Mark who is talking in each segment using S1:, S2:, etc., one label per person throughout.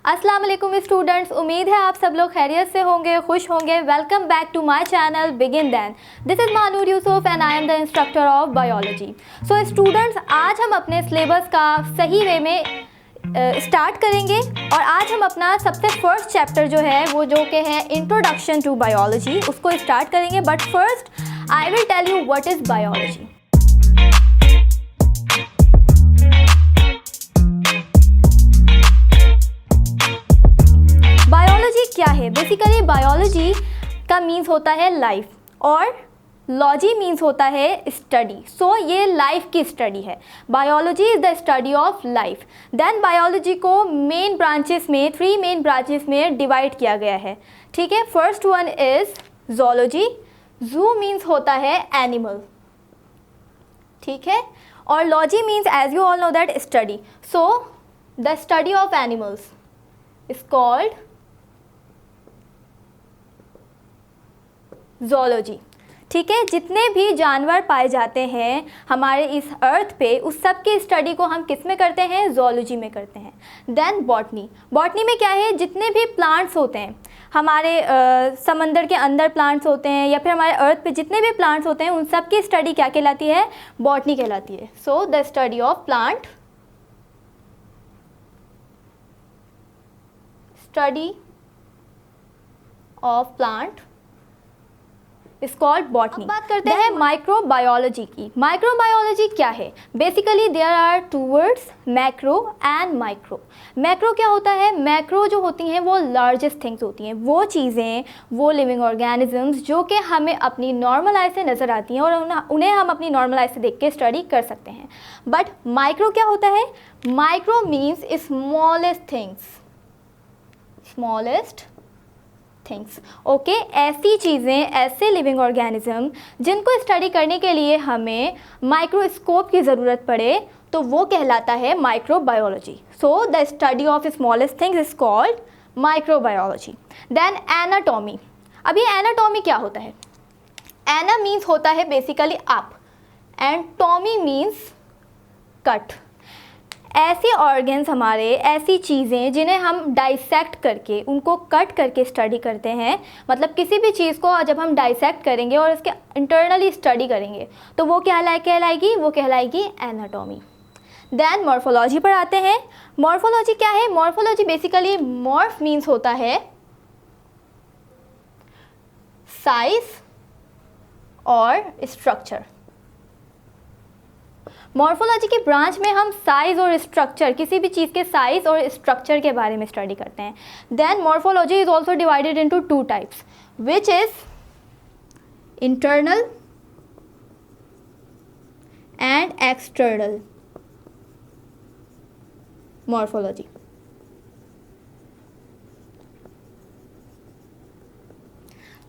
S1: अस्सलाम वालेकुम स्टूडेंट्स, उम्मीद है आप सब लोग खैरियत से होंगे, खुश होंगे। Welcome back to my channel begin then. This is Manoor Yusuf and I am the instructor of biology. So students, आज हम अपने सिलेबस का सही वे में स्टार्ट करेंगे और आज हम अपना सबसे फर्स्ट चैप्टर जो है वो जो कि है इंट्रोडक्शन टू बायोलॉजी, उसको स्टार्ट करेंगे। But first I will tell you what is biology. Biology क्या है? बेसिकली बायोलॉजी का मीन्स होता है लाइफ और लॉजी मीन्स होता है स्टडी। सो ये लाइफ की स्टडी है। Biology is the study of life. Then biology को मेन ब्रांचेस में, 3 मेन ब्रांचेस में डिवाइड किया गया है। ठीक है, first one is zoology. Zoo means होता है एनिमल, ठीक है, और logy means as you all know that study. So the study of animals is called zoology. ठीक है, जितने भी जानवर पाए जाते हैं हमारे इस अर्थ पे, उस सब की स्टडी को हम किस में करते हैं? ज़ूलॉजी में करते हैं। Then botany. बॉटनी में क्या है? जितने भी प्लांट्स होते हैं हमारे समंदर के अंदर प्लांट्स होते हैं या फिर हमारे अर्थ पे जितने भी प्लांट्स होते हैं उन सब की स्टडी क्या कहलाती है? बॉटनी कहलाती है। So the study of plant, study of plant is called botany. बात करते हैं माइक्रोबायोलॉजी की। माइक्रोबायोलॉजी क्या है? Basically there are 2 words, macro and micro. Macro क्या होता है? मैक्रो जो होती हैं वो लार्जेस्ट थिंग्स होती हैं, वो चीज़ें, वो लिविंग ऑर्गेनिजम्स जो कि हमें अपनी नॉर्मल आई से नज़र आती हैं और उन्हें हम अपनी नॉर्मल आई से देख के स्टडी कर सकते हैं। बट माइक्रो क्या होता है? Micro means smallest things, smallest things. Okay, ऐसी चीज़ें, ऐसे लिविंग ऑर्गेनिज्म जिनको स्टडी करने के लिए हमें माइक्रोस्कोप की ज़रूरत पड़े तो वो कहलाता है microbiology. So the study of smallest things is called microbiology. Then anatomy. अब ये एनाटॉमी क्या होता है? एना मीन्स होता है basically up and Tommy means cut. ऐसे ऑर्गन्स हमारे, ऐसी चीज़ें जिन्हें हम डाइसेक्ट करके, उनको कट करके स्टडी करते हैं। मतलब किसी भी चीज़ को जब हम डाइसेक्ट करेंगे और इसके इंटरनली स्टडी करेंगे तो वो कहलाएगी? वो कहलाएगी एनाटॉमी। देन मॉर्फोलॉजी पर आते हैं। मॉर्फोलॉजी क्या है? मॉर्फोलॉजी बेसिकली मॉर्फ मीन्स होता है साइज और स्ट्रक्चर। मॉर्फोलॉजी की ब्रांच में हम साइज़ और स्ट्रक्चर, किसी भी चीज़ के साइज़ और स्ट्रक्चर के बारे में स्टडी करते हैं। Then morphology is also divided into 2 types, which is internal and external morphology.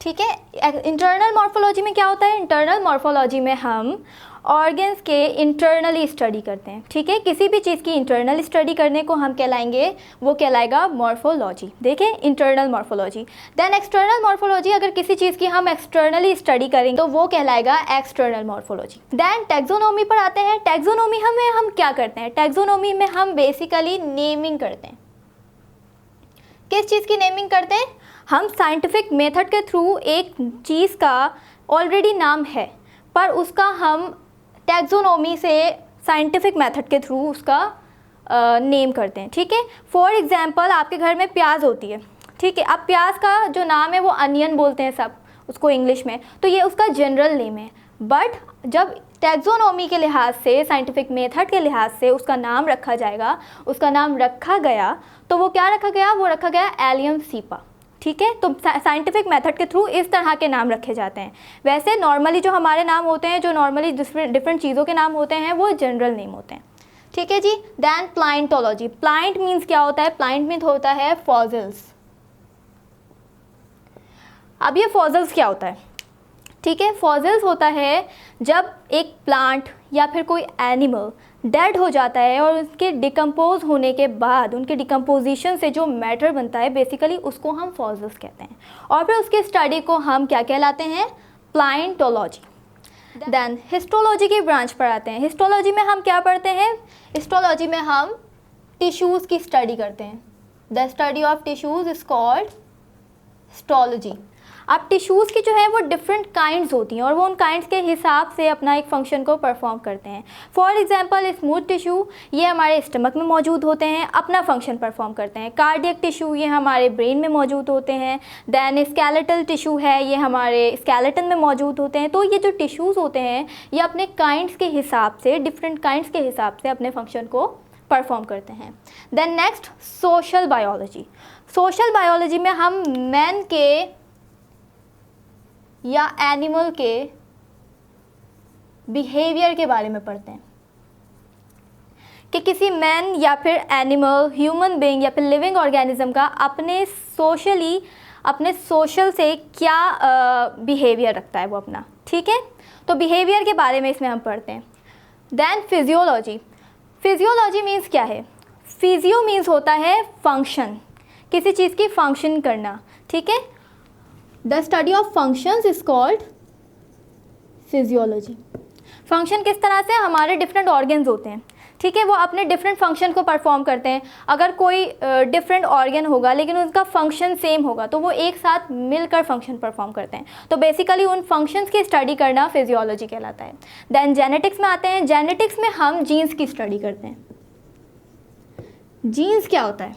S1: ठीक है, इंटरनल मॉर्फोलॉजी में क्या होता है? इंटरनल मॉर्फोलॉजी में हम ऑर्गन्स के इंटरनली स्टडी करते हैं। ठीक है, किसी भी चीज़ की इंटरनल स्टडी करने को हम कहलाएंगे, वो कहलाएगा मॉर्फोलॉजी। देखें, internal morphology. Then external morphology, अगर किसी चीज़ की हम एक्सटर्नली स्टडी करेंगे तो वो कहलाएगा एक्सटर्नल मॉर्फोलॉजी। देन टैक्सोनॉमी पर आते हैं। टैक्सोनॉमी हम क्या करते हैं? टैक्सोनॉमी में हम बेसिकली नेमिंग करते हैं। किस चीज़ की नेमिंग करते हैं? हम साइंटिफिक मेथड के थ्रू एक चीज़ का ऑलरेडी नाम है पर उसका हम टैक्सोनॉमी से साइंटिफिक मेथड के थ्रू उसका नेम करते हैं। ठीक है, फॉर एग्जांपल आपके घर में प्याज होती है। ठीक है, अब प्याज का जो नाम है वो अनियन बोलते हैं सब उसको इंग्लिश में, तो ये उसका जनरल नेम है। बट जब टैक्सोनॉमी के लिहाज से, साइंटिफिक मेथड के लिहाज से उसका नाम रखा जाएगा, उसका नाम रखा गया तो वो क्या रखा गया? वो रखा गया एलियम सीपा। ठीक है, तो साइंटिफिक मेथड के थ्रू इस तरह के नाम रखे जाते हैं। वैसे नॉर्मली जो हमारे नाम होते हैं, जो नॉर्मली डिफरेंट चीज़ों के नाम होते हैं, वो जनरल नेम होते हैं। ठीक है जी। देन प्लाइंटोलॉजी। प्लाइंट मीन्स क्या होता है? प्लाइंट मीन्स होता है फॉसिल्स। अब ये फॉसिल्स क्या होता है? ठीक है, फॉसिल्स होता है जब एक प्लांट या फिर कोई एनिमल डेड हो जाता है और उसके डिकम्पोज होने के बाद, उनके डिकम्पोजिशन से जो मैटर बनता है बेसिकली उसको हम फॉसिल्स कहते हैं। और फिर उसके स्टडी को हम क्या कहलाते हैं? प्लाइंटोलॉजी। देन हिस्टोलॉजी की ब्रांच पर आते हैं। हिस्टोलॉजी में हम क्या पढ़ते हैं? हिस्टोलॉजी में हम टिश्यूज़ की स्टडी करते हैं। The study of tissues is called histology. अब टिश्यूज़ की जो है वो डिफरेंट काइंड्स होती हैं और वो उन काइंड्स के हिसाब से अपना एक फंक्शन को परफॉर्म करते हैं। फॉर एग्जांपल स्मूथ टिश्यू ये हमारे स्टमक में मौजूद होते हैं, अपना फंक्शन परफॉर्म करते हैं। कार्डियक टिश्यू ये हमारे ब्रेन में मौजूद होते हैं। दैन स्केलेटल टिश्यू है ये हमारे स्केलेटन में मौजूद होते हैं। तो ये जो टिश्यूज़ होते हैं ये अपने काइंड्स के हिसाब से, डिफरेंट काइंड्स के हिसाब से अपने फंक्शन को परफॉर्म करते हैं। Then next social biology. Social biology में हम मैन के या एनिमल के बिहेवियर के बारे में पढ़ते हैं कि किसी मैन या फिर एनिमल, ह्यूमन बीइंग या फिर लिविंग ऑर्गेनिज्म का अपने सोशल से क्या बिहेवियर रखता है वो अपना, ठीक है। तो बिहेवियर के बारे में इसमें हम पढ़ते हैं। Then physiology. फिजियोलॉजी मीन्स क्या है? फिजियो मीन्स होता है फंक्शन, किसी चीज़ की फंक्शन करना, ठीक है। The study of functions is called physiology. Function किस तरह से? हमारे डिफरेंट ऑर्गन्स होते हैं, ठीक है, वो अपने डिफरेंट फंक्शन को परफॉर्म करते हैं। अगर कोई डिफरेंट ऑर्गन होगा लेकिन उनका फंक्शन सेम होगा तो वो एक साथ मिलकर फंक्शन परफॉर्म करते हैं। तो बेसिकली उन फंक्शंस की स्टडी करना फिजियोलॉजी कहलाता है। देन जेनेटिक्स में आते हैं। जेनेटिक्स में हम जीन्स की स्टडी करते हैं। जीन्स क्या होता है?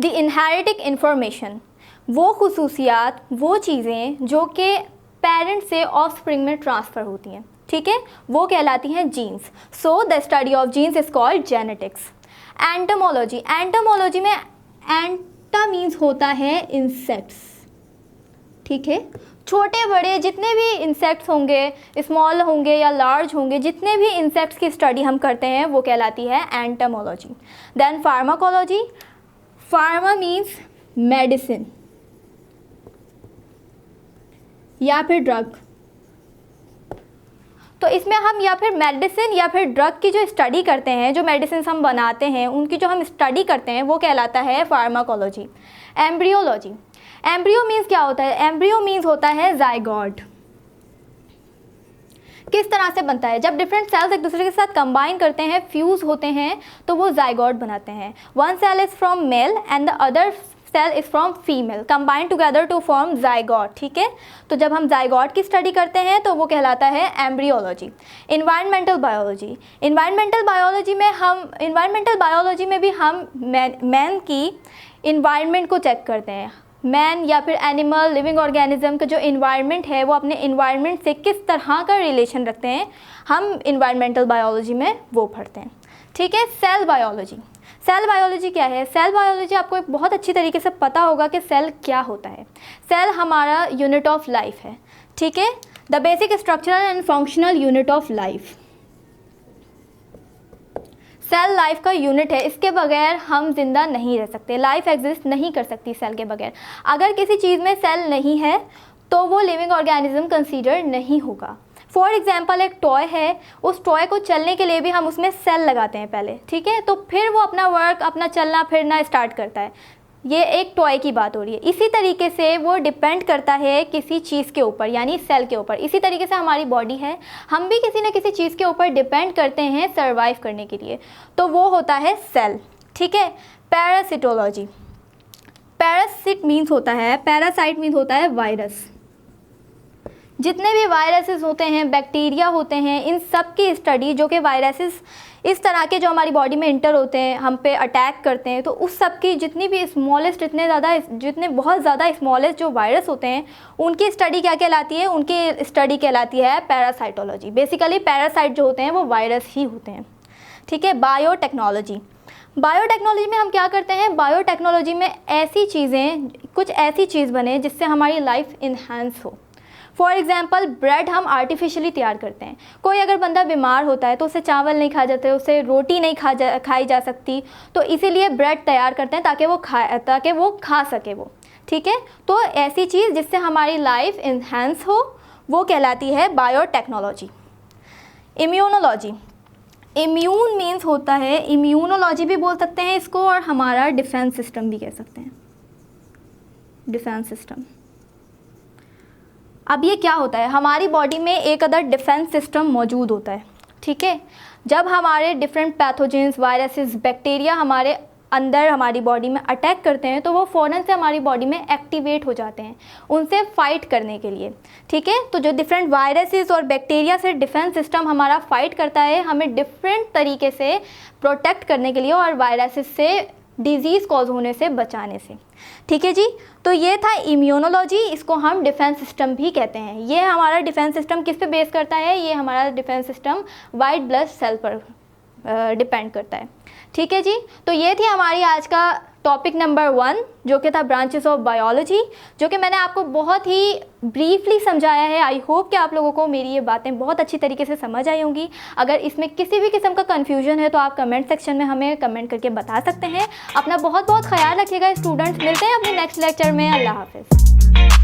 S1: द इनहेरिटिंग इंफॉर्मेशन, वो खुसूसियात, वो चीज़ें जो कि पेरेंट से ऑफस्प्रिंग में ट्रांसफ़र होती हैं, ठीक है, वो कहलाती हैं genes. So the study of genes is called genetics. Entomology. Entomology में एंटा मीन्स होता है इंसेक्ट्स, ठीक है, छोटे बड़े जितने भी इंसेक्ट्स होंगे, स्मॉल होंगे या लार्ज होंगे, जितने भी इंसेक्ट्स की स्टडी हम करते हैं वो कहलाती है entomology. Then pharmacology. Pharma means medicine या फिर ड्रग। तो इसमें हम या फिर मेडिसिन या फिर ड्रग की जो स्टडी करते हैं, जो मेडिसिन हम बनाते हैं उनकी जो हम स्टडी करते हैं वो कहलाता है फार्माकोलॉजी। एम्ब्रियोलॉजी। एम्ब्रियो मीन्स क्या होता है? एम्ब्रियो मीन्स होता है जाइगोट। किस तरह से बनता है? जब डिफरेंट सेल्स एक दूसरे के साथ कंबाइन करते हैं, फ्यूज़ होते हैं, तो वो जाइगोट बनाते हैं। One cell is from male and the other cell is from female, combine together to form zygote, ठीक है। तो जब हम जाइगोट की स्टडी करते हैं तो वो कहलाता है embryology. Environmental biology. Environmental biology में भी हम मैन की इन्वायरमेंट को चेक करते हैं। मैन या फिर एनिमल, लिविंग ऑर्गेनिज्म का जो इन्वायरमेंट है वो अपने इन्वायरमेंट से किस तरह का रिलेशन रखते हैं, हम इन्वायरमेंटल बायोलॉजी में वो पढ़ते हैं, ठीक है। Cell biology. सेल बायोलॉजी क्या है? सेल बायोलॉजी आपको एक बहुत अच्छी तरीके से पता होगा कि सेल क्या होता है। सेल हमारा यूनिट ऑफ लाइफ है, ठीक है, the basic structural and functional unit of life. Cell life का यूनिट है, इसके बगैर हम जिंदा नहीं रह सकते, लाइफ एग्जिस्ट नहीं कर सकती सेल के बगैर। अगर किसी चीज़ में सेल नहीं है तो वो लिविंग ऑर्गेनिज्म कंसीडर नहीं होगा। फॉर एग्जाम्पल एक टॉय है, उस टॉय को चलने के लिए भी हम उसमें सेल लगाते हैं पहले, ठीक है, तो फिर वो अपना वर्क, अपना चलना फिरना स्टार्ट करता है। ये एक टॉय की बात हो रही है। इसी तरीके से वो डिपेंड करता है किसी चीज़ के ऊपर, यानी सेल के ऊपर। इसी तरीके से हमारी बॉडी है, हम भी किसी न किसी चीज़ के ऊपर डिपेंड करते हैं सर्वाइव करने के लिए, तो वो होता है सेल, ठीक है। पैरासिटोलॉजी। पैरासाइट मीन्स होता है वायरस। जितने भी वायरसेस होते हैं, बैक्टीरिया होते हैं, इन सब की स्टडी, जो कि वायरसेस इस तरह के जो हमारी बॉडी में इंटर होते हैं, हम पे अटैक करते हैं, तो उस सब की जितनी भी स्मॉलेस्ट, जितने बहुत ज़्यादा स्मॉलेस्ट जो वायरस होते हैं उनकी स्टडी क्या कहलाती है? उनकी स्टडी कहलाती है पैरासाइटोलॉजी। बेसिकली पैरासाइट जो होते हैं वो वायरस ही होते हैं, ठीक है। बायोटेक्नोलॉजी। बायोटेक्नोलॉजी में हम क्या करते हैं? बायोटेक्नोलॉजी में ऐसी चीज़ें, कुछ ऐसी चीज़ बने जिससे हमारी लाइफ इन्हांस हो। फॉर एग्ज़ाम्पल ब्रेड हम आर्टिफिशियली तैयार करते हैं। कोई अगर बंदा बीमार होता है तो उसे चावल नहीं खा जाते, उसे रोटी नहीं खाई जा सकती, तो इसीलिए ब्रेड तैयार करते हैं ताकि वो खा सके वो, ठीक है। तो ऐसी चीज़ जिससे हमारी लाइफ इन्हांस हो वो कहलाती है बायोटेक्नोलॉजी। इम्यूनोलॉजी। इम्यून मीन्स होता है, इम्यूनोलॉजी भी बोल सकते हैं इसको, और हमारा डिफेंस सिस्टम भी कह सकते हैं, डिफेंस सिस्टम। अब ये क्या होता है? हमारी बॉडी में एक अदर डिफेंस सिस्टम मौजूद होता है, ठीक है। जब हमारे डिफरेंट पैथोजेंस, वायरसेस, बैक्टीरिया हमारे अंदर हमारी बॉडी में अटैक करते हैं तो वो फ़ौरन से हमारी बॉडी में एक्टिवेट हो जाते हैं उनसे फाइट करने के लिए, ठीक है। तो जो डिफरेंट वायरसेस और बैक्टीरिया से डिफेंस सिस्टम हमारा फाइट करता है हमें डिफरेंट तरीके से प्रोटेक्ट करने के लिए और वायरसेस से डिजीज़ कॉज होने से बचाने से, ठीक है जी। तो ये था इम्यूनोलॉजी, इसको हम डिफेंस सिस्टम भी कहते हैं। ये हमारा डिफेंस सिस्टम किस पे बेस करता है, ये हमारा defence system white blood cell पर डिपेंड करता है, ठीक है जी। तो ये थी हमारी आज का टॉपिक नंबर 1 जो कि था ब्रांचेस ऑफ बायोलॉजी, जो कि मैंने आपको बहुत ही ब्रीफली समझाया है। आई होप कि आप लोगों को मेरी ये बातें बहुत अच्छी तरीके से समझ आई होंगी। अगर इसमें किसी भी किस्म का कन्फ्यूजन है तो आप कमेंट सेक्शन में हमें कमेंट करके बता सकते हैं। अपना बहुत बहुत ख्याल रखिएगा स्टूडेंट्स, मिलते हैं अपने नेक्स्ट लेक्चर में। अल्लाह हाफिज़।